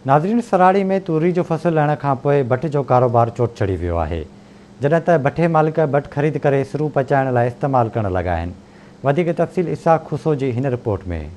नाज़रीन, सराड़ी में तूरी जो फसल लहण खां पोइ भट जो कारोबार चोट चढ़ी वियो आहे। जॾहिं त भठे मालिक भट ख़रीद करे सिरू पचाइण लाइ इस्तेमालु करण लॻा आहिनि। वधीक तफ़सील इसाक खुसो जी हिन रिपोर्ट में।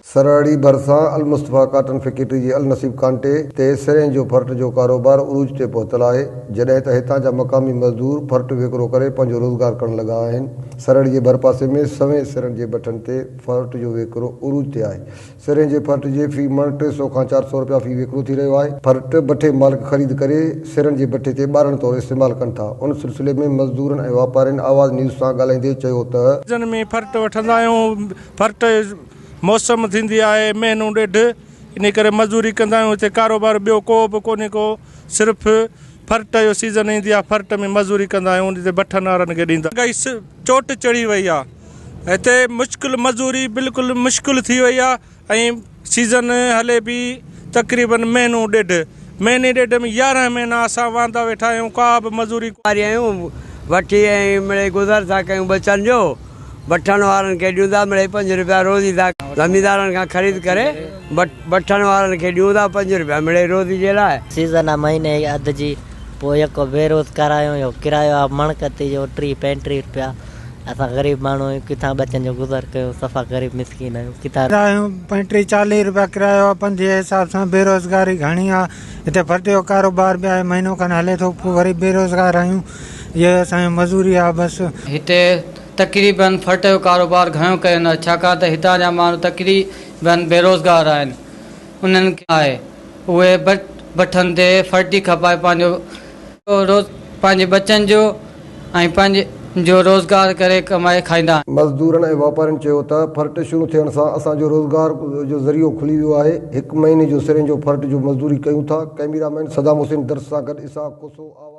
सराड़ी भरिसां अल मुस्तफ़ा कॉटन फैक्ट्री जी अल नसीब कांटे ते सिरें जो फर्ट जो कारोबार उरूज ते पहुतल आहे, जॾहिं त हितां जा मक़ामी मज़दूर फर्ट विकिरो करे पंहिंजो रोज़गार करण लॻा आहिनि। सराड़ी जे भरपासे में सवें सिरनि जे भठनि ते फर्ट जो विकिरो उरूज ते आहे। सिरें जे फर्ट जे फी मण 300 खां 400 रुपया फी विकिरो थी रहियो आहे। फर्ट भठे मालिक ख़रीद करे सिरनि जे भठे ते ॿारनि तौरु इस्तेमालु कनि था। उन सिलसिले में मज़दूरनि ऐं वापारियुनि आवाज़ न्यूज़ सां ॻाल्हाईंदे चयो त जन में फर्ट वठंदा आहियूं, फर्ट मौसम थींदी आहे महीनो ॾेढ, इन करे मज़दूरी कंदा आहियूं। हिते कारोबार ॿियो को बि कोन्हे को, सिर्फ़ु फर्ट जो सीज़न ईंदी आहे, फर्ट में मज़दूरी कंदा आहियूं, हिते भठनि वारनि खे ॾींदा। काई चोट चढ़ी वई आहे हिते, मुश्किल मज़दूरी बिल्कुलु मुश्किल थी वई आहे। ऐं सीज़न हले बि तक़रीबन महीनो ॾेढ, महीने ॾेढ में 11 महीना असां वांदा वेठा आहियूं, का बि मज़दूरी आहियूं वठी ऐं मिड़े गुज़र था कयूं बचनि जो। भठनि वारनि खे ॾियूं था मिड़े 5 रुपया रोज़ी था, ज़मींदारनि खां ख़रीद करे भठनि वारनि खे ॾियूं था 5 रुपया मिड़े रोज़ी जे लाइ। सीज़न आहे महीने अधु जी, पोइ यको बेरोज़गार आहियूं, किरायो आहे मणकती जो 30-35 रुपया। असां ग़रीब माण्हू आहियूं, किथां बचनि जो गुज़र कयूं, सफ़ा ग़रीब मिसकीन आहियूं। किथां 35-40 रुपया किरायो आहे, 5 जे हिसाब सां बेरोज़गारी घणी आहे। हिते फर्ट जो कारोबार बि आहे, महीनो खनि हले थो, पोइ वरी बेरोज़गार आहियूं। इहा असांजी मज़दूरी आहे बसि। हिते तक़रीबन फर्ट जो कारोबार घणो कनि, छाकाणि त हितां जा माण्हू तक़रीबन बेरोज़गार आहिनि। उन्हनि खे आहे उहे भठनि ते फर्ट ई खपाए पंहिंजे बचनि जो ऐं पंहिंजो रोज़गार करे कमाए खाईंदा। मज़दूरनि ऐं वापारियुनि चयो त फर्ट शुरू थियण सां असांजो रोज़गार जो ज़रियो खुली वियो आहे। 1 महीने जो सिरें जो फर्ट जो मज़दूरी कयूं था। कैमरामैन सदाम हुसैन दर्स सां गॾु इसाक खुसो।